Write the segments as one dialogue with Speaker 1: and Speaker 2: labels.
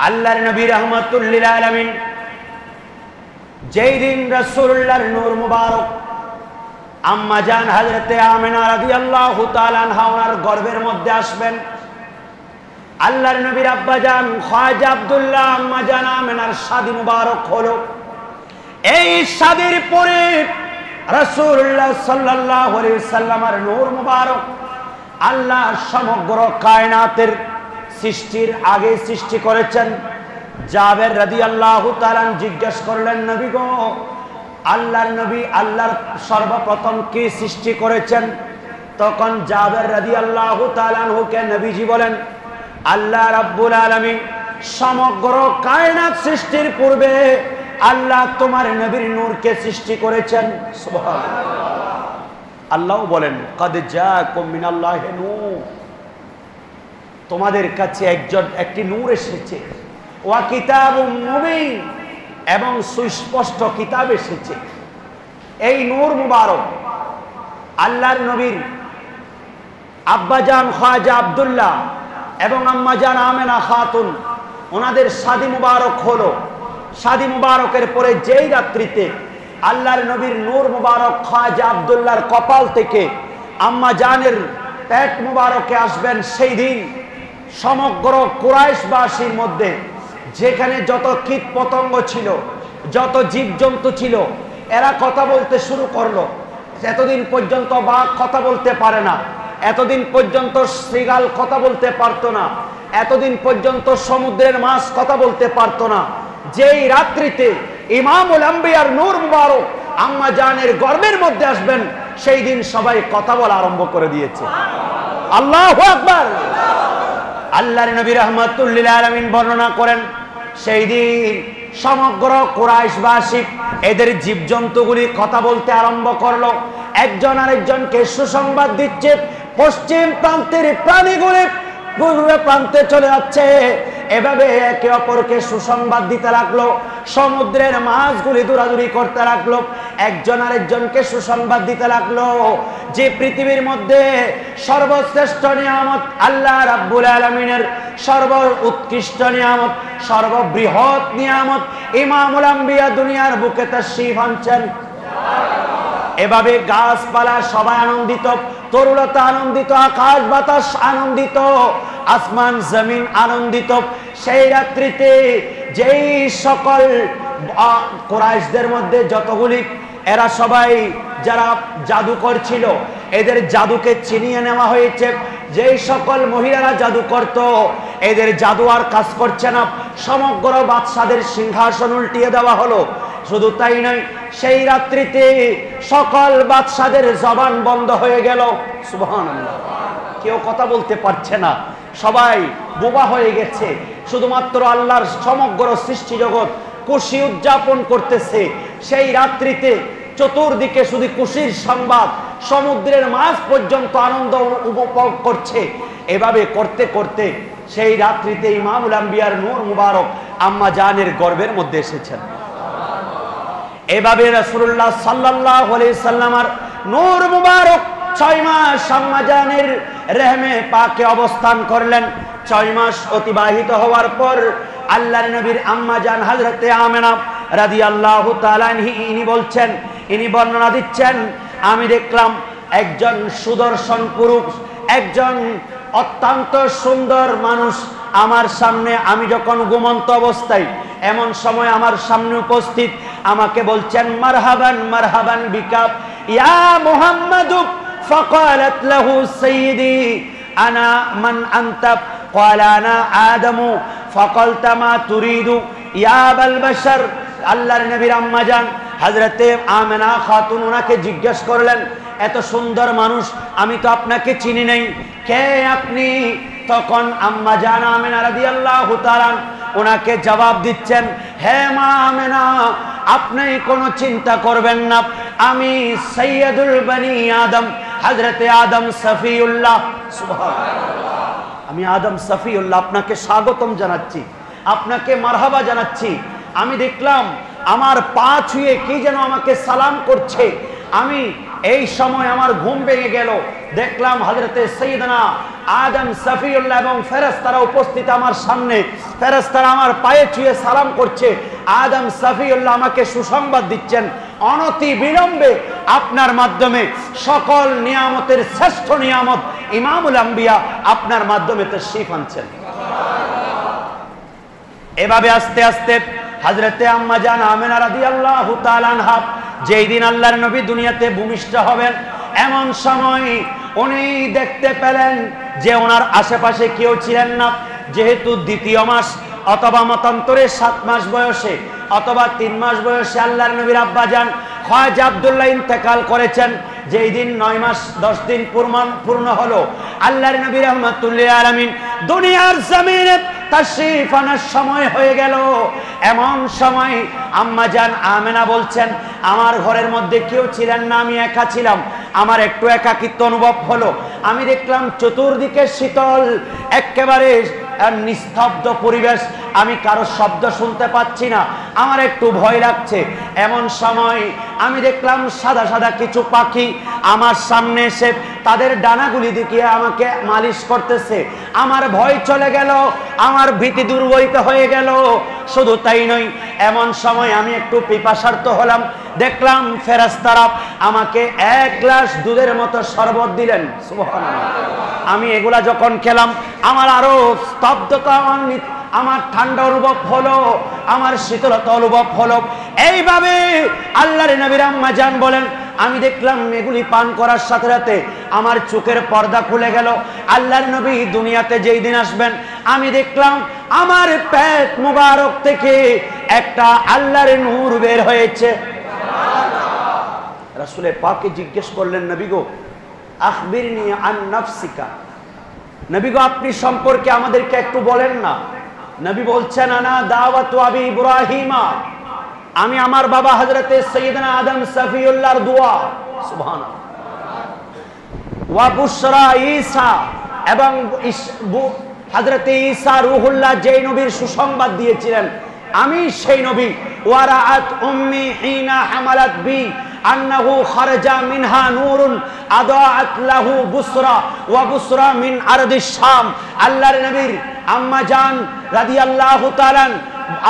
Speaker 1: আল্লাহর নবী রাহমাতুল লিল আলামিন যেই দিন রাসূলুল্লাহর নূর মুবারক আম্মা জান হযরতে আমিনা রাদিয়াল্লাহু তাআলা আনহা ওনার গর্ভের মধ্যে আসবেন, আল্লাহর নবীর আব্বা জান খাজা আব্দুল্লাহ আম্মা জান আমিনার শাদী মুবারক হলো। এই শাদীর পরে রাসূলুল্লাহ সাল্লাল্লাহু আলাইহি ওয়াসাল্লামের নূর মুবারক আল্লাহ সমগ্র কায়নাতের সৃষ্টির আগে সৃষ্টি করেছেন। জাবের রাদিয়াল্লাহু তাআলা জিজ্ঞেস করলেন, নবী গো, আল্লাহর নবী আল্লাহর সর্বপ্রথম কি সৃষ্টি করেছেন? তখন জাবের রাদিয়াল্লাহু তাআলা আনহুকে নবীজি বলেন, আল্লাহ রাব্বুল আলামিন সমগ্র কায়নাত সৃষ্টির পূর্বে আল্লাহ তোমার নবীর নূরকে সৃষ্টি করেছেন। সুবহানাল্লাহ। আল্লাহ বলেন, কদ জাআকুম মিনাল্লাহি নূর, তোমাদের কাছে একটি নূর এসেছে, ওয়া কিতাবুম মুবিন, এবং সুস্পষ্ট কিতাব এসেছে। এই নূর মুবারক আল্লাহর নবীর আব্বাজান খাজা আব্দুল্লাহ এবং আম্মাজান আমেনা খাতুন ওনাদের শাদী মুবারক হলো। শাদী মুবারকের পরে যেই রাত্রিতে আল্লাহর নবীর নূর মুবারক খাজা আব্দুল্লাহর কপাল থেকে আম্মা জানের পেট মুবারকে আসবেন, সেই দিন সমগ্র কুরাইশবাসীর মধ্যে যেখানে যত কীট পতঙ্গ ছিল, যত জীবজন্তু ছিল, এরা কথা বলতে শুরু করলো। এতদিন পর্যন্ত বাঘ কথা বলতে পারে না, এতদিন পর্যন্ত শৃগাল কথা বলতে পারতো না, এতদিন পর্যন্ত সমুদ্রের মাছ কথা বলতে পারতো না। যেই রাত্রিতে ইমামুল আম্বিয়ার নূর মুবারক আম্মা জানের গর্ভের মধ্যে আসবেন, সেই দিন সবাই কথা বলা আরম্ভ করে দিয়েছে। আল্লাহু আকবার। আল্লাহর নবী রাহমাতুল লিল আলামিন বর্ণনা করেন, সেই দিন সমগ্র কুরাইশবাসী এদের জীবজন্তুগুলি কথা বলতে আরম্ভ করলো। একজন আরেকজনকে সুসংবাদ দিচ্ছে, পশ্চিম প্রান্তের প্রাণীগুলি পূর্ব প্রান্তে চলে যাচ্ছে। এভাবে একে অপরকে সুসংবাদ দিতে লাগলো। সমুদ্রের মাছগুলি দৌড়াদৌড়ি করতে লাগলো, একজন আরেকজনকে সুসংবাদ দিতে লাগলো যে পৃথিবীর মধ্যে সর্বশ্রেষ্ঠ নিয়ামত আল্লাহ রাব্বুল আলামিনের সর্ব উৎকৃষ্ট নিয়ামত, সর্ববৃহৎ নিয়ামত ইমামুল আম্বিয়া দুনিয়ার বুকে তাশরীফ আনছেন। এভাবে গাছপালা সবাই আনন্দিত, তরুলতা আনন্দিত, আকাশ বাতাস আনন্দিত, আসমান জমিন আনন্দিত। সেই রাত্রিতে যেই সকল কুরাইশদের মধ্যে যতগুলি এরা সবাই যারা জাদুকর ছিল, এদের জাদুকে ছিনিয়ে নেওয়া হয়েছে। যেই সকল মহিলারা জাদু করত, এদের জাদু আর কাজ করছে না, সমগ্র বাদশাদের সিংহাসন উল্টিয়ে দেওয়া হলো। শুধু তাই নয়, সেই রাত্রিতে সকল বাদশাদের জবান বন্ধ হয়ে গেল। সুবহানাল্লাহ। কেউ কথা বলতে পারছে না, সবাই বোবা হয়ে গেছে। শুধুমাত্র আল্লাহর সমগ্র সৃষ্টি জগৎ খুশি উদযাপন করতেছে। সেই রাত্রিতে চতুর্দিকে শুধু খুশির সংবাদ, সমুদ্রের মাছ পর্যন্ত আনন্দ উপভোগ করছে। এভাবে করতে করতে সেই রাত্রিতে ইমামুল আম্বিয়ার নূর মুবারক আম্মা জানের গর্ভের মধ্যে এসেছেন। এভাবে রাসূলুল্লাহ সাল্লাল্লাহু আলাইহি সাল্লামের নূর মুবারক 6 মাস আম্মা জানের রেহমে পাকে অবস্থান করলেন। 6 মাস অতিবাহিত হওয়ার পর আল্লাহর নবীর আম্মা জান হযরতে আমেনা রাদিয়াল্লাহু তাআলা ইনি বলছেন, ইনি বর্ণনা দিচ্ছেন, আমি দেখলাম একজন সুদর্শন পুরুষ, একজন অত্যন্ত সুন্দর মানুষ আমার সামনে, আমি যখন ঘুমন্ত অবস্থায় এমন সময় আমার সামনে উপস্থিত, আমাকে বলছেন, মারহাবান মারহাবান বিকা ইয়া মুহাম্মাদু। ফাকালাত লাহু সাইয়্যিদি আনা মান আনতা? ক্বালা আনা আদমু। ফাকালতা মা তুরিদু ইয়া আবাল বাশার। আল্লাহর নবীর আম্মা জান হযরতে আমেনা খাতুন ওনাকে জিজ্ঞেস করলেন, এত সুন্দর মানুষ, আমি তো আপনাকে চিনি নাই, কে আপনি? তখন আম্মা জান আমেনা রাদিয়াল্লাহু তাআলা ওনাকে জবাব দিচ্ছেন, হে মা আমেনা, আপনি কোনো চিন্তা করবেন না, আমি সাইয়্যিদুল বনি আদম, হযরতে আদম সফিউল্লাহ। সুবহানাল্লাহ। আমি আদম সফিউল্লাহ, আপনাকে স্বাগতম জানাচ্ছি, আপনাকে মারহাবা জানাচ্ছি। আমি দেখলাম আমার পা ছুঁয়ে কি যেন আমাকে সালাম করছে। আমি এই সময় আমার ঘুম ভেঙে গেল, দেখলাম হযরতে সাইয়েদনা আদম সফিউল্লাহ এবং ফেরেশতারা উপস্থিত আমার সামনে। ফেরেশতারা আমার পায়ে ছুঁয়ে সালাম করছে। আদম সফিউল্লাহ আমাকে সুসংবাদ দিচ্ছেন, অনতি বিলম্বে আপনার মাধ্যমে সকল নিয়ামতের শ্রেষ্ঠ নিয়ামত ইমামুল আম্বিয়া আপনার মাধ্যমে তাশরীফ আনছেন। এভাবে আস্তে আস্তে হযরতে আম্মা জান আমেনা রাদিয়াল্লাহু তাআলা আনহা যেই দিন আল্লাহর নবী দুনিয়াতে ভূমিষ্ঠ হবেন, এমন সময় উনি দেখতে পেলেন যে ওনার আশেপাশে কেউ ছিলেন না। যেহেতু দ্বিতীয় মাস অথবা মতান্তরে 7 মাস বয়সে অথবা 3 মাস বয়সে আল্লাহর নবীর আব্বা জান খাজা আব্দুল্লাহ ইন্তেকাল করেছেন। যেই দিন 9 মাস 10 দিন পূর্ণ হলো, আল্লাহর নবী রাহমাতুল্লিল আলামিন দুনিয়ার জমিনে তাশরীফ আনার সময় হয়ে গেল। এমন সময় আম্মা জান আমেনা বলছেন, আমার ঘরের মধ্যে কেউ ছিলেন না, আমি একা ছিলাম। আমার একটু একাকিত্ব অনুভব হলো। আমি দেখলাম চতুর্দিকে শীতল, একেবারে নিস্তব্ধ পরিবেশ, আমি কারো শব্দ শুনতে পাচ্ছি না, আমার একটু ভয় লাগছে। এমন সময় আমি দেখলাম সাদা সাদা কিছু পাখি আমার সামনে এসে তাদের ডানাগুলি দেখিয়ে আমাকে মালিশ করতেছে। আমার ভয় চলে গেল, আমার ভীতি দুর্বরিত হয়ে গেল। শুধু তাই নয়, এমন সময় আমি একটু পিপাসার্ত হলাম। দেখলাম ফেরেশতারা আমাকে 1 গ্লাস দুধের মতো শরবত দিলেন। সুবহানাল্লাহ। আমি এগুলা যখন খেলাম, আমার আরো স্তব্ধতা, আমার ঠান্ডা অনুভব হলো, আমার শীতলতা অনুভব হলো। এইভাবে আল্লাহর নবীর আম্মা জান বলেন, আমি দেখলাম এগুলি পান করার সাথে সাথে আমার চোখের পর্দা খুলে গেল। আল্লাহর নবী দুনিয়াতে যেই দিন আসবেন, আমি দেখলাম আমার পেট মুবারক থেকে একটা আল্লাহর নূর বের হয়েছে। রাসূলে পাককে জিজ্ঞেস করলেন, নবী গো, আখবিরনি আন নাফসিকা, নবী গো আপনি সম্পর্কে আমাদেরকে একটু বলেন না। নবী বলছেন, আনা দাওয়াতু আবি ইব্রাহিমা, আমি আমার বাবা হযরতে সাইয়েদনা আদম সফিউল্লাহর দোয়া। সুবহানাল্লাহ। ওয়া বুশরা ঈসা, এবং হযরতে ঈসা রূহুল্লাহ যেই নবীর সুসংবাদ দিয়েছিলেন, আমি সেই নবী। ওয়ারাআত উম্মি হিনা হামালাত বি আন্নাহু খারাজা মিনহা নূরুন আদাআত লাহু বুসরা ওয়া বুসরা মিন আরদিশ শাম। আল্লাহর নবীর আম্মা জান রাদিয়াল্লাহু তাআলা,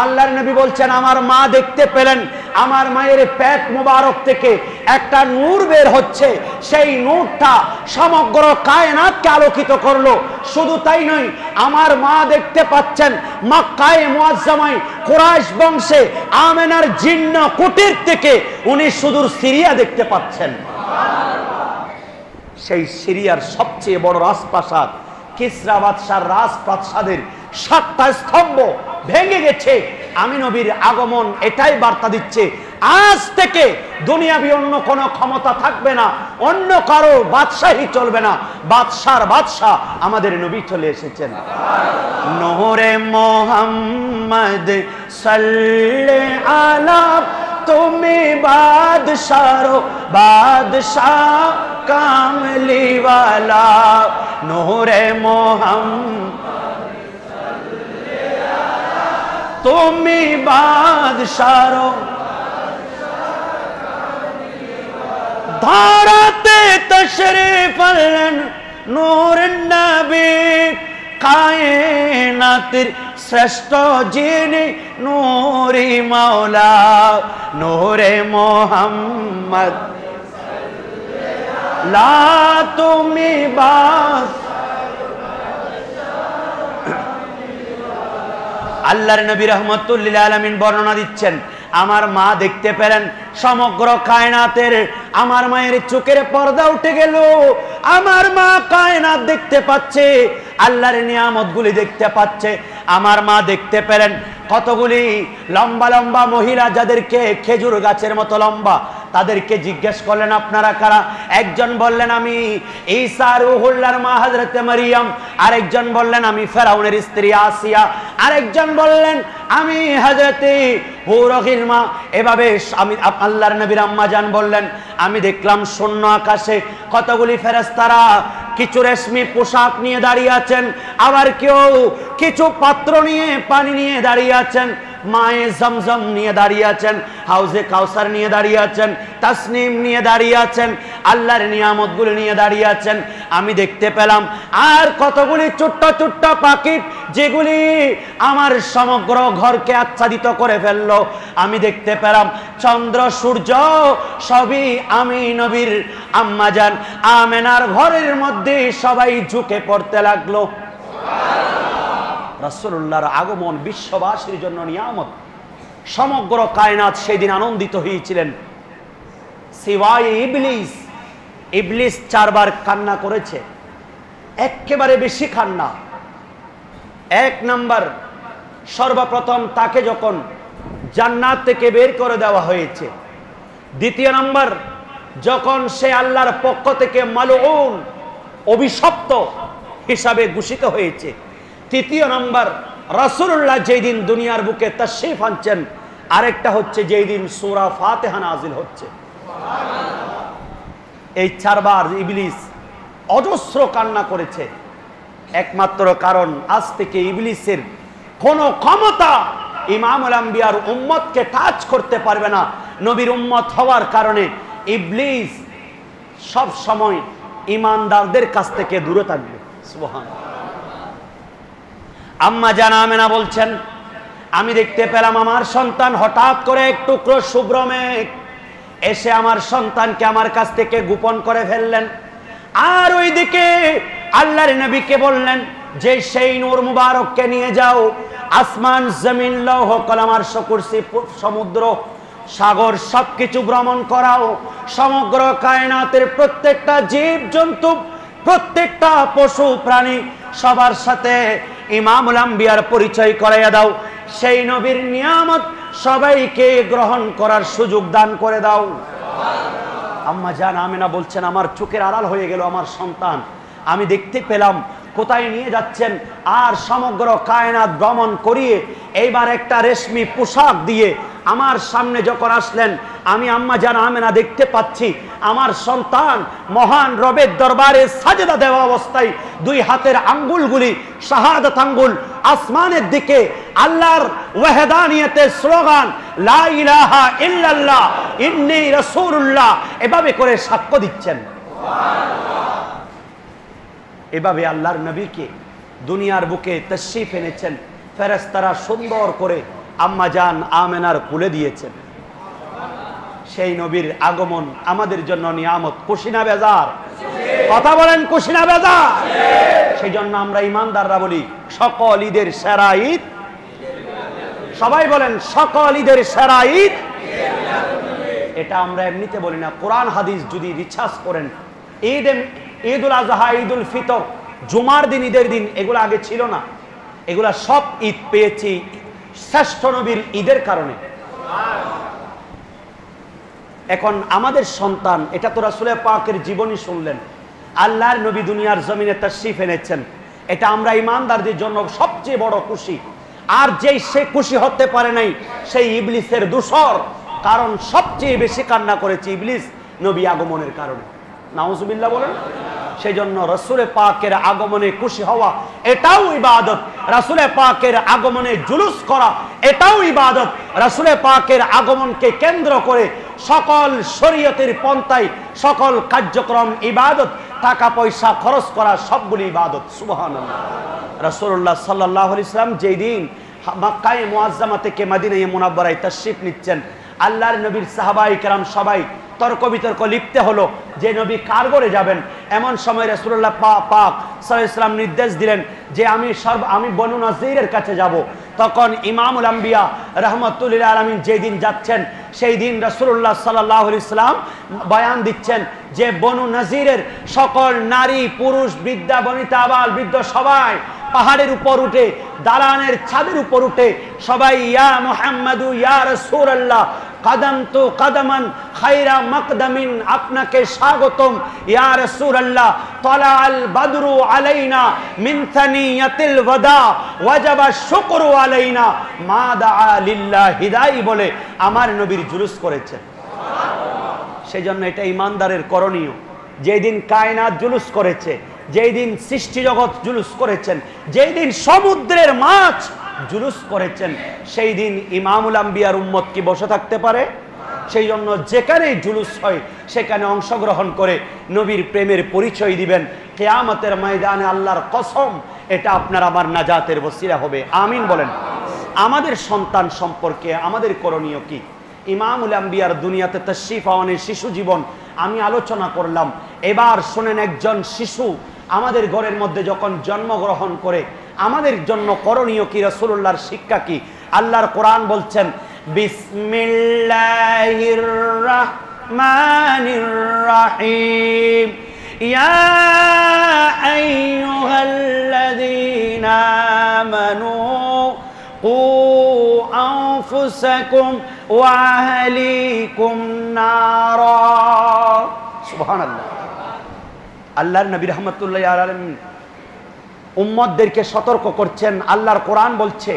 Speaker 1: আল্লাহর নবী বলছেন, আমার মা দেখতে পেলেন আমার মায়ের পেট মুবারক থেকে একটা নূর বের হচ্ছে। সেই নূরটা সমগ্র কায়নাতকে আলোকিত করলো। শুধু তাই নয়, আমার মা দেখতে পাচ্ছেন মক্কায়ে মুআজ্জামায় কুরাইশ বংশে আমেনার জিন্ন কুটির থেকে উনি সুদূর সিরিয়া দেখতে পাচ্ছেন। সেই সিরিয়ার সবচেয়ে বড় রাজপ্রাসাদ কিসরা বাদশার রাজপ্রাসাদের 7টা স্তম্ভ ভেঙে গেছে। আমি নবীর আগমন এটাই বার্তা দিচ্ছে, আজ থেকে দুনিয়াবি অন্য কোনো ক্ষমতা থাকবে না, অন্য কারো বাদশাহী চলবে না, বাদশার বাদশাহ আমাদের নবী চলে এসেছেন। নূরে মোহাম্মদ সাল্লাল্লাহু আলা, তুমি বাদশাহো বাদশাহ কামলি ওয়ালা। নূরে মোহাম্মদ তুমি বাদশাহো, ধরাতে তশরীফ আনলেন নূর নবী, কায়নাতের শ্রেষ্ঠ যিনি নূরি মাওলা। নূরে মোহাম্মদ লা, তুমি আল্লাহর নবী রাহমাতুল্লিল আলামিন বর্ণনা দিচ্ছেন, আমার মা দেখতে পেলেন সমগ্র কায়নাতের, আমার মায়ের চোখের পর্দা উঠে গেল। আমার মা কায়নাত দেখতে পাচ্ছে, আল্লাহর নিয়ামতগুলি দেখতে পাচ্ছে। আমার মা দেখতে পেলেন কতগুলি লম্বা লম্বা মহিলা, যাদেরকে খেজুর গাছের মতো লম্বা, তাদেরকে জিজ্ঞেস করলেন, আপনারা কারা? একজন বললেন, আমি ঈসা রূহুল্লাহর মা হযরতে মারিয়াম। আরেকজন বললেন, আমি ফেরাউনের স্ত্রী আসিয়া। আরেকজন বললেন, আমি হযরতে হুরহিল মা। এভাবে আমি আল্লাহর নবীর আম্মা জান বললেন, আমি দেখলাম শূন্য আকাশে কতগুলি ফেরেশতারা কিছু রেশমি পোশাক নিয়ে দাঁড়িয়ে আছেন, আবার কেউ কিছু পাত্র নিয়ে পানি নিয়ে দাঁড়িয়ে আছেন, মায়ে জমজম নিয়ে দাঁড়িয়ে আছেন, হাউজে কাউসার নিয়ে দাঁড়িয়ে আছেন, তাসনিম নিয়ে দাঁড়িয়ে আছেন। আল্লাহর নিয়ামতগুলো নিয়ে দাঁড়িয়ে আছেন। আমি দেখতে পেলাম আর কতগুলি ছোট্ট ছোট্ট পাখি যেগুলি আমার সমগ্র ঘরকে আচ্ছাদিত করে ফেললো। আমি দেখতে পেলাম চন্দ্র সূর্য সবই আমি নবীর আম্মাজান আমেনার ঘরের মধ্যে সবাই ঝুঁকে পড়তে লাগলো। রাসূলুল্লাহর আগমন বিশ্ববাসীর জন্য নিয়ামত। সমগ্র কায়নাত সেদিন আনন্দিত হয়েছিলেন, সিওয়ায়ে ইবলিস। ইবলিস 4 বার কান্না করেছে, একেবারে বেশি কান্না। 1 নাম্বার, সর্বপ্রথম তাকে যখন জান্নাত থেকে বের করে দেওয়া হয়েছে। 2 নাম্বার, যখন সে আল্লাহর পক্ষ থেকে মালউন, অভিশপ্ত হিসাবে ঘোষিত হয়েছে। 3 নাম্বার, রাসূলুল্লাহ যেই দিন দুনিয়ার বুকে তাশরীফ আনছেন। আরেকটা হচ্ছে যেই দিন সূরা ফাতিহা নাজিল হচ্ছে। এই 4 বার ইবলিস অজস্র কান্না করেছে। একমাত্র কারণ আজ থেকে ইবলিসের কোনো ক্ষমতা ইমামুল আম্বিয়ার উম্মতকে টাচ করতে পারবে না। নবীর উম্মত হওয়ার কারণে ইবলিস সব সময় ইমানদারদের কাছ থেকে দূরে থাকবে। সুবহানাল্লাহ। আম্মা জান আমেনা বলছেন, আমি দেখতে পেলাম আমার সন্তান হঠাৎ করে এক টুকরো শুভ্র মেঘ এসে আমার সন্তানকে আমার কাছ থেকে গোপন করে ফেললেন। আর ওইদিকে আল্লাহর নবীকে বললেন যে সেই নূর মুবারককে নিয়ে যাও, আসমান জমিন লৌহ কলম আর কুরসি সমুদ্র সাগর সবকিছু ভ্রমণ করাও। সমগ্র কায়নাতের প্রত্যেকটা জীব জন্তু, প্রত্যেকটা পশু প্রাণী সবার সাথে ইমামুল আম্বিয়ার পরিচয় করাইয়া দাও। সেই নবীর নিয়ামত সবাইকে গ্রহণ করার সুযোগ দান করে দাও। আম্মা জান আমেনা বলছেন, আমার চোখের আড়াল হয়ে গেল আমার সন্তান। আমি দেখতে পেলাম কোথায় নিয়ে যাচ্ছেন। আর সমগ্র কায়নাত ভ্রমণ করিয়ে এইবার একটা রেশমি পোশাক দিয়ে আমার সামনে যখন আসলেন, আমি আম্মা জান আমেনা দেখতে পাচ্ছি আমার সন্তান মহান রবের দরবারে সাজদা দেওয়া অবস্থায় 2 হাতের আঙ্গুলগুলি শাহাদাত আঙ্গুল আসমানের দিকে আল্লাহর ওয়াহদানিয়তের স্লোগান লা ইলাহা ইল্লাল্লাহ ইন্নী রাসূলুল্লাহ এভাবে করে সাক্ষ্য দিচ্ছেন। এভাবে আল্লাহর নবীকে দুনিয়ার বুকে তাশরীফ এনেছেন। ফেরেশতারা সুন্দর করে আম্মা জান আমেনার কোলে দিয়েছেন। সেই নবীর আগমন আমাদের জন্য নিয়ামত। খুশি না বেজার? কথা বলেন, খুশি না বেজার? সেই জন্য আমরা ইমানদাররা বলি সকল ঈদের সেরা ঈদ। সবাই বলেন সকল ঈদের সেরা ঈদ। এটা আমরা এমনিতে বলি না, কোরআন হাদিস যদি রিসার্চ করেন, ঈদুল আজহা, ঈদুল ফিতর, জুমার দিন, ঈদের দিন, এগুলো আগে ছিল না। এগুলা সব ঈদ পেয়েছি শ্রেষ্ঠ নবীর ঈদের কারণে। এখন আমাদের সন্তান, এটা তো রাসূল পাকের জীবনী শুনলেন, আল্লাহর নবী দুনিয়ার জমিনে তাশরীফ এনেছেন। এটা আমরা ইমানদারদের জন্য সবচেয়ে বড় খুশি। আর যেই সে খুশি হতে পারে নাই সেই ইবলিসের দোসর, কারণ সবচেয়ে বেশি কান্না করেছে ইবলিস নবী আগমনের কারণে। নাউজুবিল্লাহ বলেন। সেই জন্য রাসূল পাকের আগমনে খুশি হওয়া এটাও ইবাদত। রাসূল পাকের আগমনে জুলুস করা এটাও ইবাদত। রাসূল পাকের আগমনকে কেন্দ্র করে সকল শরীয়তের পন্থায় সকল কার্যক্রম ইবাদত। টাকা পয়সা খরচ করা সবগুলি ইবাদত। সুবহানাল্লাহ। রাসূলুল্লাহ সাল্লাল্লাহু আলাইহি ওয়াসাল্লাম যেই দিন মক্কায়ে মুআজ্জামা থেকে মদিনায়ে মুনাওয়ারায় তাশরীফ নিচ্ছেন, আল্লাহর নবীর সাহাবায়ে কেরাম সবাই তর্ক বিতর্ক লিপ্ত হলো যে নবী কার ঘরে যাবেন। এমন সময় রাসূলুল্লাহ পাক সাল্লাল্লাহু আলাইহি ওয়াসাল্লাম নির্দেশ দিলেন যে আমি বনু নযীরের কাছে যাব। তখন ইমামুল আম্বিয়া রাহমাতুল লিল আলামিন যেদিন যাচ্ছেন, সেই দিন রাসূলুল্লাহ সাল্লাল্লাহু আলাইহি ওয়াসাল্লাম বয়ান দিচ্ছেন যে বনু নযীরের সকল নারী পুরুষ বৃদ্ধা বনিতা আবাল বৃদ্ধ সবাই পাহাড়ের উপর উঠে, দালানের ছাদের উপর উঠে সবাই ইয়া মুহাম্মাদু ইয়া রাসূলুল্লাহ কদম তো কদমান খায়রা মাকদামিন, আপনাকে স্বাগতম ইয়া রাসূলুল্লাহ। তালাআল বদরু আলাইনা মিন সানিয়াতিল ওয়াদা ওয়াজাবা শুকরু আলাইনা মা দাআ লিল্লাহি দাই বলে আমার নবীর জুলুস করেছেন। সেই জন্য এটা ইমানদারের করণীয়। যেই দিন কায়নাত জুলুস করেছে, যেই দিন সৃষ্টি জগৎ জুলুস করেছেন, যেই দিন সমুদ্রের মাছ জুলুস করেছেন, সেই দিন ইমামুল আম্বিয়ার উম্মত কি বসে থাকতে পারে? সেই জন্য যেখানেই জুলুস হয় সেখানে অংশগ্রহণ করে নবীর প্রেমের পরিচয় দিবেন। কিয়ামতের ময়দানে আল্লাহর কসম এটা আপনার আমার নাজাতের ওসিলা হবে। আমিন বলেন। আমাদের সন্তান সম্পর্কে আমাদের করণীয় কি? ইমামুল আম্বিয়ার দুনিয়াতে তাশরীফ আওয়ানের শিশু জীবন আমি আলোচনা করলাম। এবার শোনেন, একজন শিশু আমাদের ঘরের মধ্যে যখন জন্মগ্রহণ করে আমাদের জন্য করণীয় কি, রাসূলুল্লাহর শিক্ষা কি? আল্লাহর কোরআন বলছেন, বিসমিল্লাহির রাহমানির রাহিম, ইয়া আইয়ুহাল্লাযীনা আমানু কু আনফুসাকুম ওয়া আহলিকুম নারা। সুবহানাল্লাহ। আল্লাহর নবী রাহমাতুল্লাহি আলাইহি উম্মতদেরকে সতর্ক করছেন। আল্লাহর কোরআন বলছে,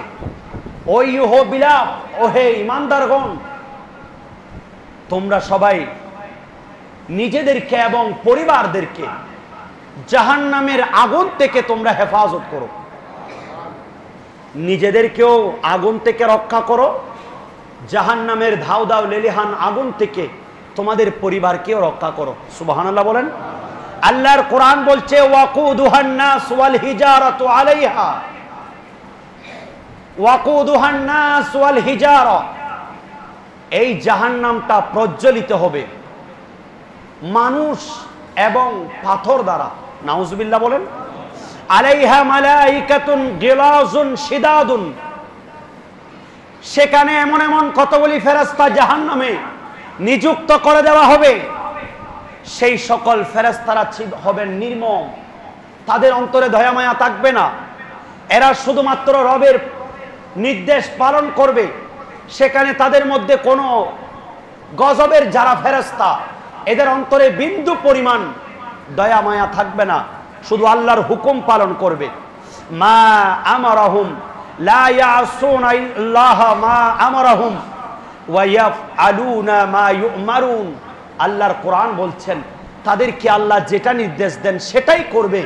Speaker 1: ওই হো বিলাপ, ও হে ইমানদারগণ, তোমরা সবাই নিজেদেরকে এবং পরিবারদেরকে জাহান্নামের আগুন থেকে তোমরা হেফাজত করো। নিজেদেরকেও আগুন থেকে রক্ষা করো, জাহান্নামের ধাউ দাউ লেলিহান আগুন থেকে তোমাদের পরিবারকেও রক্ষা করো। সুবহানাল্লাহ বলেন। আল্লাহর কোরআন বলছে, ওয়াকুদুহান নাস ওয়াল হিজারাতু আলাইহা, ওয়াকুদুহান নাস ওয়াল হিজারা, এই জাহান্নামটা প্রজ্বলিত হবে মানুষ এবং পাথর দ্বারা। নাউজুবিল্লাহ বলেন। আলাইহা মালাইকাতুন গিলাজুন শিদাদুন, সেখানে এমন এমন কতগুলি ফেরেশতা জাহান্নামে নিযুক্ত করে দেওয়া হবে। সেই সকল ফেরেশতারা হবেন নির্মম, তাদের অন্তরে দয়া মায়া থাকবে না। এরা শুধুমাত্র রবের নির্দেশ পালন করবে। সেখানে তাদের মধ্যে কোনো গজবের যারা ফেরেশতা, এদের অন্তরে বিন্দু পরিমাণ দয়া মায়া থাকবে না, শুধু আল্লাহর হুকুম পালন করবে। মা আমারাহুম লা ইয়াসুনা ইল্লাহ মা আমারাহুম ওয়া ইয়াফআলুনা মা ইউমারুন। আল্লাহর কোরআন বলছেন, তাদেরকে আল্লাহ যেটা নির্দেশ দেন সেটাই করবে,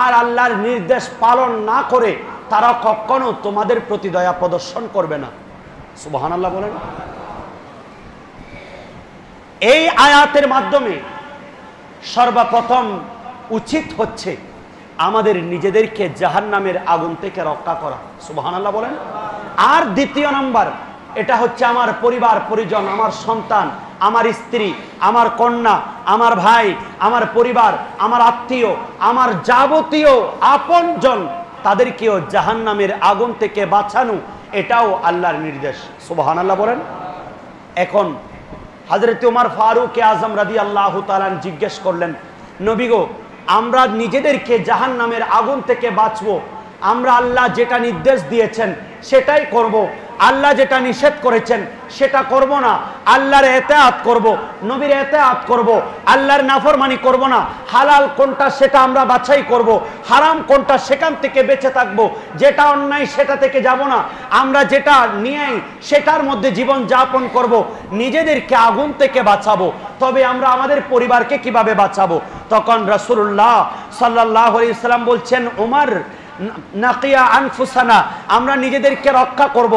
Speaker 1: আর আল্লাহর নির্দেশ পালন না করে তারা কখনো তোমাদের প্রতি দয়া প্রদর্শন করবে না। সুবহানাল্লাহ বলেন। এই আয়াতের মাধ্যমে সর্বপ্রথম উচিত হচ্ছে আমাদের নিজেদেরকে জাহান্নামের আগুন থেকে রক্ষা করা। সুবহানাল্লাহ বলেন। আর দ্বিতীয় নম্বর, এটা হচ্ছে আমার পরিবার পরিজন, আমার সন্তান, আমার স্ত্রী, আমার কন্যা, আমার ভাই, আমার পরিবার, আমার আত্মীয়, আমার যাবতীয় আপনজন, তাদেরকেও জাহান্নামের আগুন থেকে বাঁচানো, এটাও আল্লাহর নির্দেশ। সুবহানাল্লাহ বলেন। এখন হযরত ওমর ফারুক আযম রাদিয়াল্লাহু তাআলা জিজ্ঞেস করলেন, নবী গো, আমরা নিজেদেরকে জাহান্নামের আগুন থেকে বাঁচবো, আমরা আল্লাহ যেটা নির্দেশ দিয়েছেন সেটাই করব, আল্লাহ যেটা নিষেধ করেছেন সেটা করব না, আল্লাহর ইতাআত করব, নবীর ইতাআত করব, আল্লাহর নাফরমানি করব না। হালাল কোনটা সেটা আমরা বাছাই করব, হারাম কোনটা সেখান থেকে বেঁচে থাকব, যেটা অন্যায় সেটা থেকে যাব না, আমরা যেটা নিয়েই সেটার মধ্যে জীবন যাপন করব, নিজেদেরকে আগুন থেকে বাঁচাবো। তবে আমরা আমাদের পরিবারকে কিভাবে বাঁচাবো? তখন রাসূলুল্লাহ সাল্লাল্লাহু আলাইহি ওয়াসাল্লাম বলছেন, ওমর নাকিয়া আনফুসানা, আমরা নিজেদেরকে রক্ষা করব।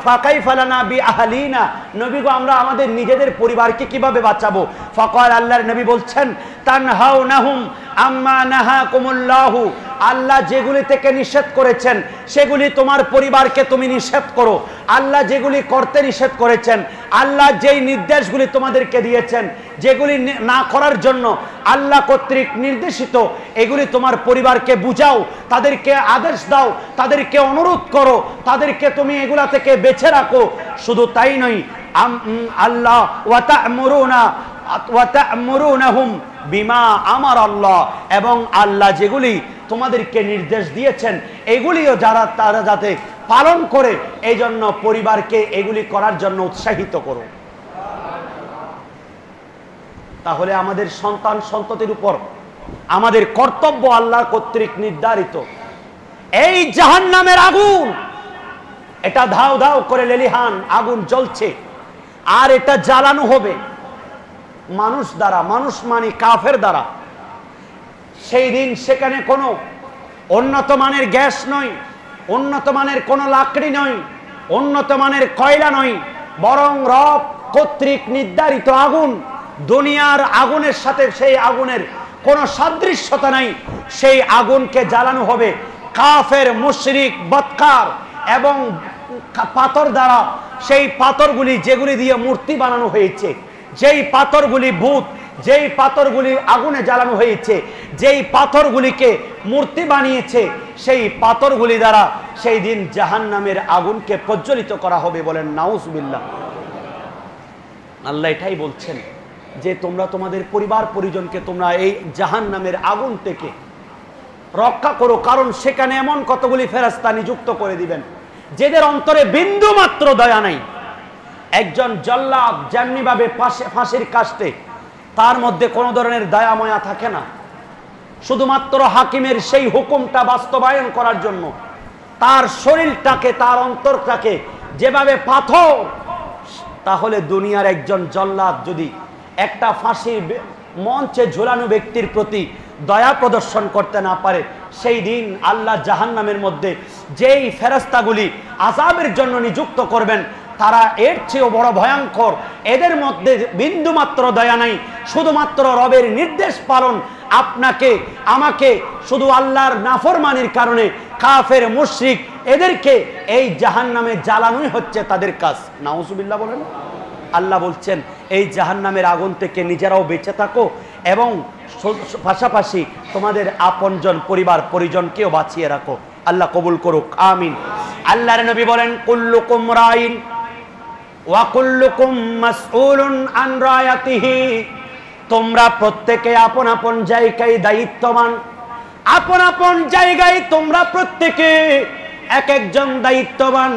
Speaker 1: ফাকাইফা লানা বিআহলিনা, নবী গো, আমরা আমাদের নিজেদের পরিবারকে কিভাবে বাঁচাবো? ফাকাল, আল্লাহর নবী বলছেন, তানহাউনাহুম আম্মা নাহাকুমুল্লাহু, আল্লাহ যেগুলি থেকে নিষেধ করেছেন সেগুলি তোমার পরিবারকে তুমি নিষেধ করো। আল্লাহ যেগুলি করতে নিষেধ করেছেন, আল্লাহ যেই নির্দেশগুলি তোমাদেরকে দিয়েছেন, যেগুলি না করার জন্য আল্লাহ কর্তৃক নির্দেশিত, এগুলি তোমার পরিবারকে বুঝাও, তাদেরকে আদেশ দাও, তাদেরকে অনুরোধ করো, তাদেরকে তুমি এগুলা থেকে বেঁচে রাখো। শুধু তাই নয়, আল্লাহ ওয়া তা'মুরুনাহুম বিমা আমার আল্লাহ, এবং আল্লাহ যেগুলি তোমাদেরকে নির্দেশ দিয়েছেন এগুলিও তারা যাতে পালন করে, এই জন্য পরিবারকে এগুলি করার জন্য উৎসাহিত করো। তাহলে আমাদের সন্তান সন্ততির উপর আমাদের কর্তব্য আল্লাহ কর্তৃক নির্ধারিত। এই জাহান্নামের আগুন, এটা ধাউ ধাউ করে লেলিহান আগুন জ্বলছে, আর এটা জ্বালানো হবে মানুষ দ্বারা, মানুষ মানে কাফের দ্বারা। সেই দিন সেখানে কোনো উন্নত মানের গ্যাস নয়, উন্নত মানের কোনো লাকড়ি নয়, উন্নত মানের কয়লা নয়, বরং রব কর্তৃক নির্ধারিত আগুন, দুনিয়ার আগুনের সাথে সেই আগুনের কোনো সাদৃশ্যতা নাই। সেই আগুনকে জ্বালানো হবে কাফের, মুশরিক, বদকার এবং পাথর দ্বারা। সেই পাথরগুলি যেগুলি দিয়ে মূর্তি বানানো হয়েছে, যেই পাথরগুলি ভূত, যেই পাথরগুলি আগুনে জ্বালানো হয়েছে, যেই পাথরগুলিকে মূর্তি বানিয়েছে, সেই পাথরগুলি দ্বারা সেই দিন জাহান্নামের আগুনকে প্রজ্বলিত করা হবে। বলেন নাউজুবিল্লাহ। আল্লাহ এটাই বলছেন যে তোমরা তোমাদের পরিবার পরিজনকে তোমরা এই জাহান্নামের আগুন থেকে রক্ষা করো, কারণ সেখানে এমন কতগুলি ফেরেশতা নিযুক্ত করে দিবেন যাদের অন্তরে বিন্দু মাত্র দয়া নাই। একজন জল্লাদ যেমনি ভাবে ফাঁসির কাস্টে, তার মধ্যে কোনো ধরনের দয়া মায়া থাকে না, শুধুমাত্র হাকিমের সেই হুকুমটা বাস্তবায়ন করার জন্য তার শরীরটাকে, তার অন্তরটাকে যেভাবে পাথর, তাহলে দুনিয়ার একজন জল্লাদ যদি একটা ফাঁসির মঞ্চে ঝুলানো ব্যক্তির প্রতি দয়া প্রদর্শন করতে না পারে, সেই দিন আল্লাহ জাহান্নামের মধ্যে যেই ফেরেশতাগুলি আযাবের জন্য নিযুক্ত করবেন তারা এর চেয়েও বড় ভয়ঙ্কর। এদের মধ্যে বিন্দুমাত্র দয়া নাই, শুধুমাত্র রবের নির্দেশ পালন। আপনাকে আমাকে শুধু আল্লাহর নাফরমানির কারণে কাফের, মুশরিক, এদেরকে এই জাহান্নামে জ্বালানোই হচ্ছে তাদের কাজ। নাউজুবিল্লাহ বলেন। আল্লাহ বলছেন এই জাহান্নামের আগুন থেকে নিজেরাও বেঁচে থাকো এবং পাশাপাশি তোমাদের আপনজন, পরিবার পরিজনকেও বাঁচিয়ে রাখো। আল্লাহ কবুল করুক, আমিন। আল্লাহর নবী বলেন কুল্লুকুম রাইন ওয়া কুল্লুকুম মাসউলুন আন রায়াতিহি। তোমরা প্রত্যেকে আপন আপন জায়গায় দায়িত্ববান, আপন আপন জায়গায় তোমরা প্রত্যেকে এক একজন দায়িত্ববান।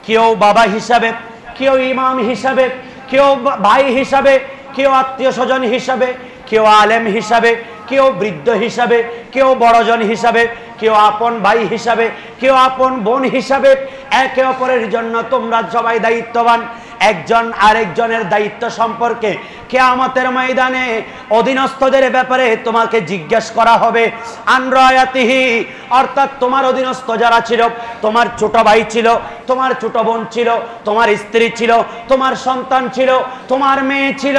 Speaker 1: কেউ বাবা হিসাবে, কেউ ইমাম হিসাবে, কেউ ভাই হিসাবে, কেউ আত্মীয় স্বজন হিসাবে, কেউ আলেম হিসাবে, কেউ বৃদ্ধ হিসাবে, কেউ বড়জন হিসাবে, কেউ আপন ভাই হিসাবে, কেউ আপন বোন হিসাবে। একে অপরের জন্য তোমরা সবাই দায়িত্ববান। একজন আরেকজনের দায়িত্ব সম্পর্কে কিয়ামতের ময়দানে অধীনস্থদের ব্যাপারে তোমাকে জিজ্ঞেস করা হবে। আন রায়াতিহি, অর্থাৎ তোমার অধীনস্থ যারা ছিল, তোমার ছোট ভাই ছিল, তোমার ছোট বোন ছিল, তোমার স্ত্রী ছিল, তোমার সন্তান ছিল, তোমার মেয়ে ছিল,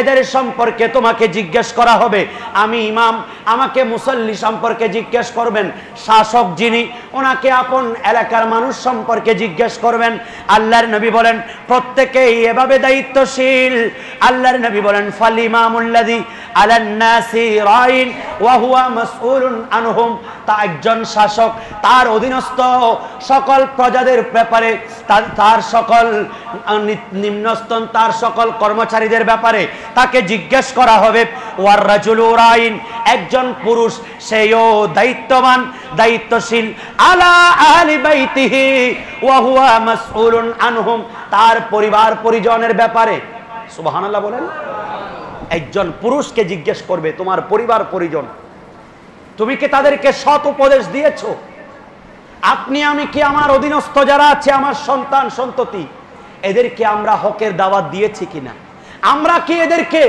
Speaker 1: এদের সম্পর্কে তোমাকে জিজ্ঞেস করা হবে। আমি ইমাম, আমাকে মুসল্লি সম্পর্কে জিজ্ঞেস করবেন। শাসক যিনি, ওনাকে আপন এলাকার মানুষ সম্পর্কে জিজ্ঞেস করবেন। আল্লাহর নবী বলেন প্রত্যেকেই এভাবে দায়িত্বশীল। আল্লাহর নবী বলেন ফাল ইমামুল্লাযী আলান নাসি রাইন ওয়া হুয়া মাসউলুন আনহুম। তা একজন শাসক তার অধীনস্থ সকল প্রজাদের ব্যাপারে, তার সকল নিম্নস্তন, তার সকল কর্মচারীদের ব্যাপারে তাকে জিজ্ঞেস করা হবে। ওয়ার রাজুলু রাইন, একজন পুরুষ সেও দায়িত্ববান, দায়িত্বশীল। আলা আহলি বাইতিহি ওয়া হুয়া মাসউলুন আনহুম, তার পরিবার পরিজনের ব্যাপারে। সুবহানাল্লাহ বলেন। একজন পুরুষকে জিজ্ঞেস করবে তোমার পরিবার পরিজন, তুমি কি তাদেরকে সৎ উপদেশ দিয়েছো? আপনি আমি কি আমার অধীনস্থ যারা আছে, আমার সন্তান সন্ততি, এদেরকে আমরা হকের দাওয়াত দিয়েছি কিনা? আমরা কি এদেরকে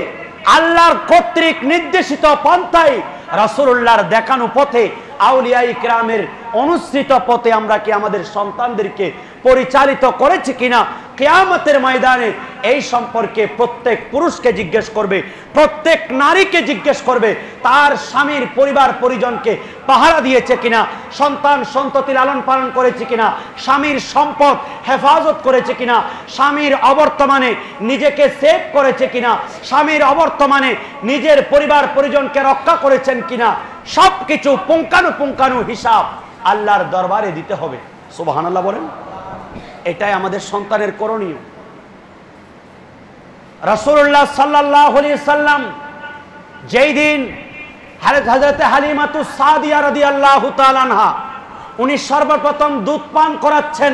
Speaker 1: আল্লাহর কর্তৃক নির্দেশিত পন্থায়, রাসূলুল্লাহর দেখানো পথে, আউলিয়া ইকরামের অনুসৃত পথে আমরা কি আমাদের সন্তানদেরকে পরিচালিত করেছি কিনা? কিয়ামতের ময়দানে এই সম্পর্কে প্রত্যেক পুরুষকে জিজ্ঞেস করবে, প্রত্যেক নারীকে জিজ্ঞেস করবে তার স্বামীর পরিবার পরিজনকে পাহারা দিয়েছে কিনা, সন্তান সন্ততি লালন পালন করেছে কিনা, স্বামীর সম্পদ হেফাজত করেছে কিনা, স্বামীর অবর্তমানে নিজেকে সেভ করেছে কিনা, স্বামীর অবর্তমানে নিজের পরিবার পরিজনকে রক্ষা করেছেন কিনা, সবকিছু পুঙ্খানুপুঙ্খানু হিসাব আল্লাহর দরবারে দিতে হবে। সুবহানাল্লাহ বলেন। এটাই আমাদের সন্তানের করণীয়। রাসূলুল্লাহ সাল্লাল্লাহু আলাইহি সাল্লাম যেই দিন হযরতে হালিমাতুস সাদিয়া রাদিয়াল্লাহু তাআলা আনহা উনি সর্বপ্রথম দুধ পান করাচ্ছেন,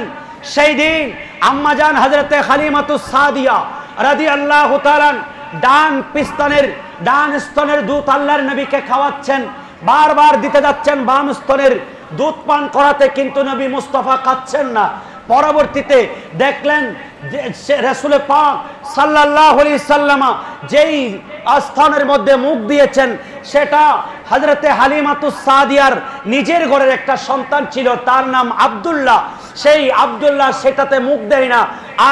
Speaker 1: সেই দিন আম্মাজান হযরতে হালিমাতুস সাদিয়া রাদিয়াল্লাহু তাআলা ডান স্তনের দুধ আল্লাহর নবীকে খাওয়াচ্ছেন, বারবার দিতে যাচ্ছেন বাম স্তনের দুধ পান করাতে, কিন্তু নবী মুস্তাফা খাচ্ছেন না। পরবর্তীতে দেখলেন যে রাসূল পাক সাল্লাল্লাহু আলাইহি সাল্লাম যেই স্থানের মধ্যে মুখ দিয়েছেন সেটা হযরতে হালিমাতুস সাদিয়ার নিজের ঘরের একটা সন্তান ছিল, তার নাম আব্দুল্লাহ। সেই আব্দুল্লাহ সেটাতে মুখ দেয় না,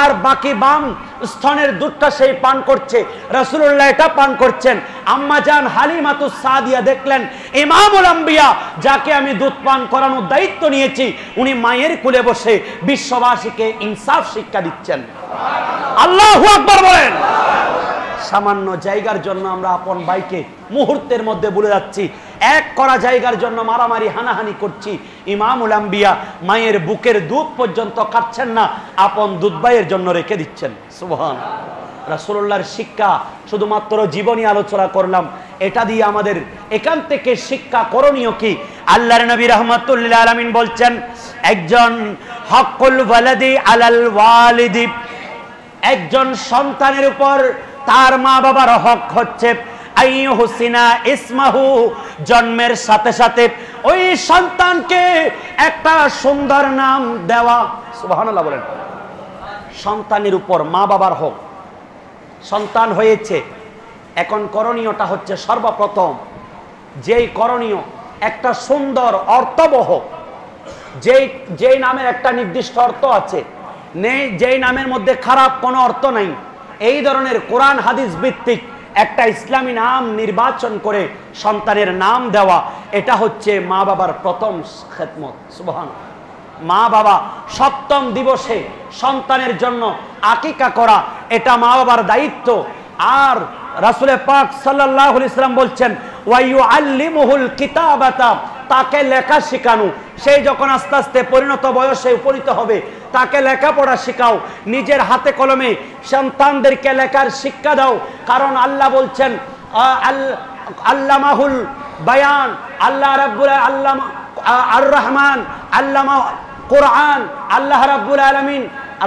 Speaker 1: আর বাকি বাম স্তনের দুধটা সেই পান করছে। রাসূলুল্লাহ এটা পান করছেন। আম্মা জান হালিমাতুস সাদিয়া দেখলেন ইমামুল আম্বিয়া, যাকে আমি দুধ পান করানোর দায়িত্ব নিয়েছি, উনি মায়ের কোলে বসে বিশ্ববাসীকে ইনসাফ শিক্ষা দিচ্ছেন। আল্লাহু আকবার বলেন। সামান্য জায়গার জন্য আমরা আপন ভাইকে মুহূর্তের মধ্যে ভুলে যাচ্ছি, এক করা জায়গার জন্য মারামারি হানাহানি করছি। ইমামুল আম্বিয়া মায়ের বুকের দুধ পর্যন্ত খাচ্ছেন না, আপন দুধ ভাইয়ের জন্য রেখে দিচ্ছেন। সুবহানাল্লাহ। রাসূলুল্লাহর শিক্ষা শুধুমাত্র জীবনী আলোচনা করলাম, এটা দিয়ে আমাদের এখান থেকে শিক্ষা করণীয় কি? আল্লাহর নবী রাহমাতুল লিল আলামিন বলছেন, একজন হকুল ওয়ালাদি আলাল ওয়ালিদি, একজন সন্তানের উপর তার মা বাবার হক হচ্ছে আইয়ুহসিনা ইসমাহু, জন্মের সাথে সাথে ওই সন্তানকে একটা সুন্দর নাম দেওয়া। সুবহানাল্লাহ বলেন। সন্তানের উপর মা বাবার হক। সন্তান হয়েছে, এখন করণীয়টা হচ্ছে সর্বপ্রথম যেই করণীয়, একটা সুন্দর অর্থবহ, যেই নামের একটা নির্দিষ্ট অর্থ আছে, নেই যেই নামের মধ্যে খারাপ কোনো অর্থ নাই, এই ধরনের কোরআন হাদিস ভিত্তিক একটা ইসলামী নাম নির্বাচন করে সন্তানের নাম দেওয়া, এটা হচ্ছে মা বাবার প্রথম খেদমত। সুবহানাল্লাহ। মা বাবা সপ্তম দিবসে সন্তানের জন্য আকিকা করা, এটা মা বাবার দায়িত্ব। আর রাসূল পাক সাল্লাল্লাহু আলাইহি ওয়াসাল্লাম বলছেন ওয়ায়ুআল্লিমুহুল কিতাবাতা, তাকে লেখা শেখানো। সেই যখন আস্তে আস্তে পরিণত বয়সে উপনীত হবে, তাকে লেখাপড়া শেখাও, নিজের হাতে কলমে সন্তানদেরকে লেখার শিক্ষা দাও। কারণ আল্লাহ বলছেন আল্লামাহুল বায়ান, আল্লাহ রাব্বুল আল্লামা আর রহমান আল্লামা কোরআন, আল্লাহ রাব্বুল আলামিন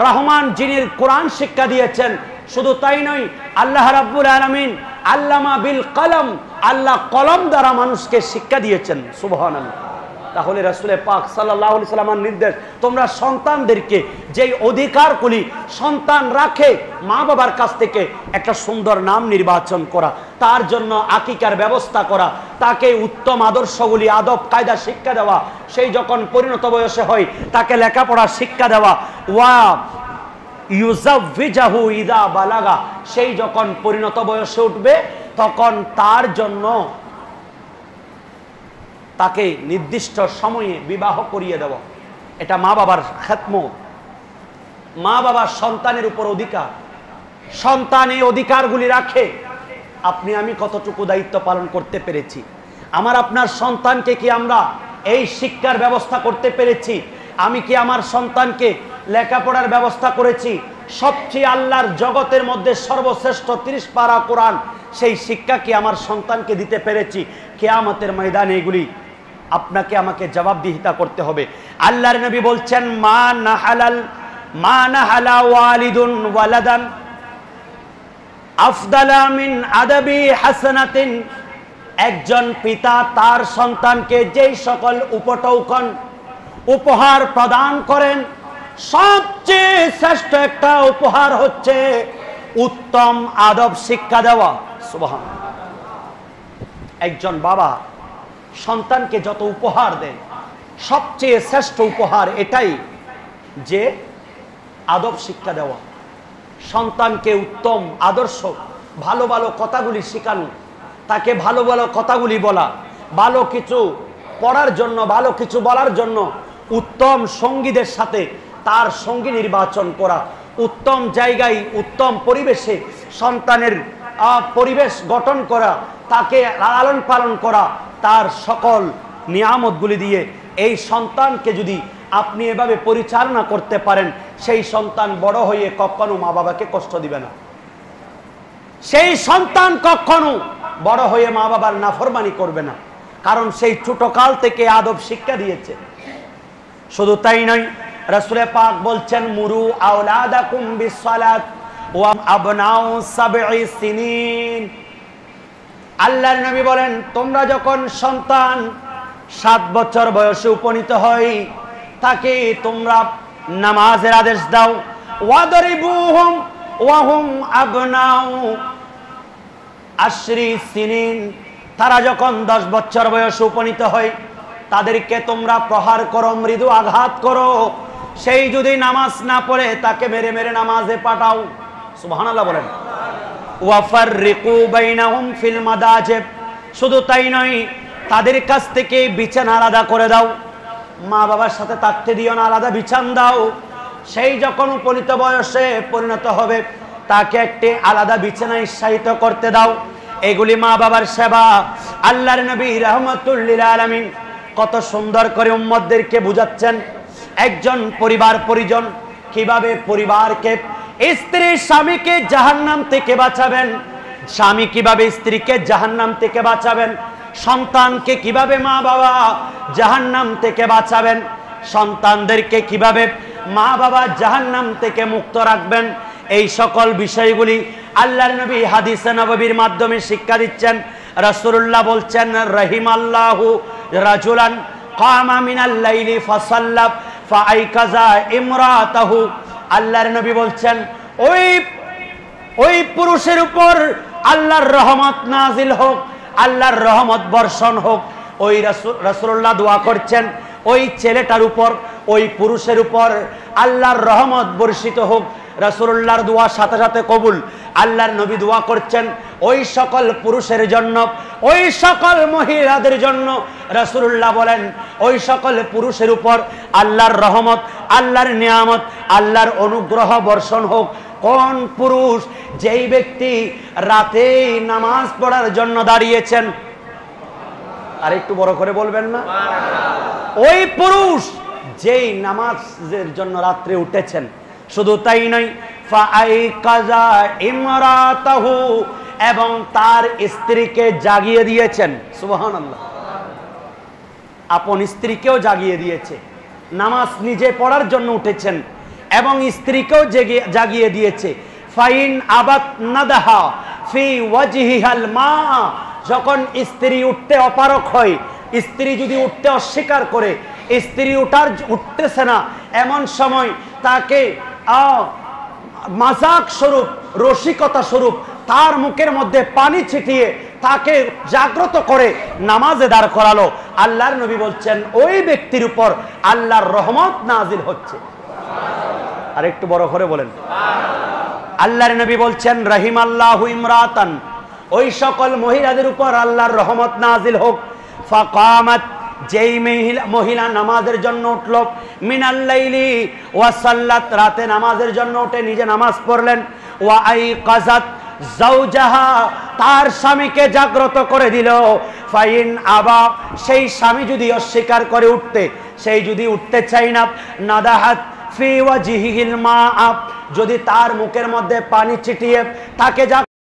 Speaker 1: রহমান যিনি কোরআন শিক্ষা দিয়েছেন। শুধু তাই নয়, আল্লাহ রাব্বুল আলামিন আল্লামা বিল কলম, আল্লাহ কলম দ্বারা মানুষকে শিক্ষা দিয়েছেন। সুবহানাল্লাহ। তাহলে রাসূল পাক সাল্লাল্লাহু আলাইহি ওয়াসাল্লামের নির্দেশ, তোমরা সন্তানদেরকে যেই অধিকারগুলি সন্তান রাখে মা বাবার কাছ থেকে একটা সুন্দর নাম নির্বাচন করা, তার জন্য আকিকার ব্যবস্থা করা, তাকে উত্তম আদর্শগুলি আদব কায়দা শিক্ষা দেওয়া, সেই যখন পরিণত বয়সে হয় তাকে লেখাপড়া শিক্ষা দেওয়া, ওয়া ইউজাউযিজাহু ইযা বালাগা, সেই যখন পরিণত বয়সে উঠবে তখন তার জন্য তাকে নির্দিষ্ট সময়ে বিবাহ করিয়ে দেওয়া, এটা মা বাবার খেদমত। মা বাবার সন্তানের উপর অধিকার, সন্তান এই অধিকারগুলি রাখে। আপনি আমি কতটুকু দায়িত্ব পালন করতে পেরেছি? আমার আপনার সন্তানকে কি আমরা এই শিক্ষার ব্যবস্থা করতে পেরেছি? আমি কি আমার সন্তানকে লেখাপড়ার ব্যবস্থা করেছি? সবচেয়ে আল্লাহর জগতের মধ্যে সর্বশ্রেষ্ঠ 30 পারা কোরআন, সেই শিক্ষা কি আমার সন্তানকে দিতে পেরেছি? কিয়ামতের ময়দানে এগুলি আপনাকে আমাকে জবাবদিহিতা করতে হবে। আল্লাহর নবী বলছেন মা নাহালা ওয়ালিদুন ওয়ালাদান আফদালা মিন আদাবি হাসানাতিন, একজন পিতা তার সন্তানকে যেই সকল উপটৌকন উপহার প্রদান করেন, সবচেয়ে শ্রেষ্ঠ একটা উপহার হচ্ছে উত্তম আদব শিক্ষা দেওয়া। সুবহানাল্লাহ। একজন বাবা সন্তানকে যত উপহার দেন, সবচেয়ে শ্রেষ্ঠ উপহার এটাই যে আদব শিক্ষা দেওয়া, সন্তানকে উত্তম আদর্শ ভালো ভালো কথাগুলি শেখানো, তাকে ভালো ভালো কথাগুলি বলা, ভালো কিছু পড়ার জন্য, ভালো কিছু বলার জন্য উত্তম সঙ্গীদের সাথে তার সঙ্গী নির্বাচন করা, উত্তম জায়গায় উত্তম পরিবেশে সন্তানের পরিবেশ গঠন করা, তাকে লালন পালন করা, তার সকল নিয়ামতগুলি দিয়ে এই সন্তানকে যদি আপনি এভাবে পরিচালনা করতে পারেন, সেই সন্তান বড় হয়ে কখনো মা বাবাকে কষ্ট দিবে না। সেই সন্তান কখনো বড় হয়ে মা বাবার নাফরমানি করবে না, কারণ সেই ছোটকাল থেকে আদব শিক্ষা দিয়েছে। শুধু তাই নয়, রাসূল পাক বলছেন মুরু আওলাদাকুম বিসসালাত ওয়া আবনাউ সাবঈ সিনিন। আল্লাহর নবী বলেন, তোমরা যখন সন্তান 7 বছর বয়সে উপনীত হয়, তাকে তোমরা নামাজের আদেশ দাও। ওয়াদরিবুহুম ওয়া হুম আবনাউ আশরি সিনিন, তারা যখন 10 বছর বয়সে উপনীত হয় তাদেরকে তোমরা প্রহার করো, মৃদু আঘাত করো। সেই যদি নামাজ না পড়ে তাকে মেরে মেরে নামাজে পাঠাও। সুবহানাল্লাহ বলেন। ওয়াফাররিকু বাইনাহুম ফিল মাদাজিব, শুধু তাই নয়, তাদের কাছ থেকে বিছানা আলাদা করে দাও। মা বাবার সাথে থাকতে দিও না, আলাদা বিছান দাও। সেই যখন উপনীত বয়সে পরিণত হবে তাকে একটি আলাদা বিছানায় শায়িত করতে দাও। এগুলি মা বাবার সেবা। আল্লাহর নবী রাহমাতুল লিল আলামিন কত সুন্দর করে উম্মতদেরকে বুঝাচ্ছেন একজন পরিবার পরিজন কিভাবে পরিবারকে, স্ত্রী স্বামীকে জাহান্নাম থেকে বাঁচাবেন, স্বামী কিভাবে স্ত্রীকে জাহান্নাম থেকে বাঁচাবেন, সন্তানকে কিভাবে মা বাবা জাহান্নাম থেকে বাঁচাবেন, সন্তানদেরকে কিভাবে মা বাবা জাহান্নাম থেকে মুক্ত রাখবেন। এই সকল বিষয়গুলি আল্লাহর নবী হাদিসে নববীর মাধ্যমে শিক্ষা দিচ্ছেন। রাসূলুল্লাহ বলছেন, রাহিমাল্লাহু রাজুলান কামা মিনাল লাইলি ফাসাল্লা ফাআইকাযা ইমরাতাহু। আল্লাহর নবী বলছেন, ওই পুরুষের উপর আল্লাহর রহমত নাজিল হোক, আল্লাহর রহমত বর্ষণ হোক। ওই রাসূলুল্লাহ দোয়া করছেন ওই ছেলেটার উপর, ওই পুরুষের উপর আল্লাহর রহমত বর্ষিত হোক। রাসূলুল্লাহর দোয়া সাথে সাথে কবুল। আল্লাহর নবী দোয়া করছেন ওই সকল পুরুষের জন্য, ওই সকল মহিলাদের জন্য। রাসূলুল্লাহ বলেন ওই সকল পুরুষের উপর আল্লাহর রহমত, আল্লাহর নিয়ামত, আল্লাহর অনুগ্রহ বর্ষণ হোক। কোন পুরুষ? যেই ব্যক্তি রাতে নামাজ পড়ার জন্য দাঁড়িয়েছেন। আর একটু বড় করে বলবেন না? ওই পুরুষ যেই নামাজের জন্য রাত্রে উঠেছেন। শুধু তাই নয়, ফাআইকাযা ইমরাতাহু, এবং তার স্ত্রীকে জাগিয়ে দিয়েছেন। সুবহানাল্লাহ। আপন স্ত্রীকেও জাগিয়ে দিয়েছে। নামাজ নিজে পড়ার জন্য উঠেছেন এবং স্ত্রীকেও জাগিয়ে দিয়েছে। ফাইন আবাত নাদাহা ফি ওয়াজহিহাল মা, যখন স্ত্রী উঠতে অপারক হয়, স্ত্রী যদি উঠতে অস্বীকার করে, স্ত্রী উঠতেছে না, এমন সময় তাকে মাজাক স্বরূপ, রসিকতা স্বরূপ তার মুখের মধ্যে পানি ছিটিয়ে তাকে জাগ্রত করে নামাজে দাঁড় করালো। আল্লাহর নবী বলছেন ওই ব্যক্তির উপর আল্লাহর রহমত নাজিল হচ্ছে। আর একটু বড় করে বলেন। আল্লাহর নবী বলছেন, রাহিমাল্লাহু ইমরাতান, ওই সকল মহিলাদের উপর আল্লাহর রহমত নাজিল হোক। ফাকামাত, যেই মহিলা নামাজের জন্য উঠল, মিনাল লাইলি ওয়া সাল্লাত, রাতে নামাজের জন্য উঠে নিজে নামাজ পড়লেন, ওয়া আইকাযাত যাওজাহা, তার স্বামীকে জাগ্রত করে দিল। ফাইন আবা, সেই স্বামী যদি অস্বীকার করে উঠতে, সেই যদি উঠতে চাই না, নাদাহাত ফি ওয়াজহিহিল মা, যদি তার মুখের মধ্যে পানি ছিটিয়ে তাকে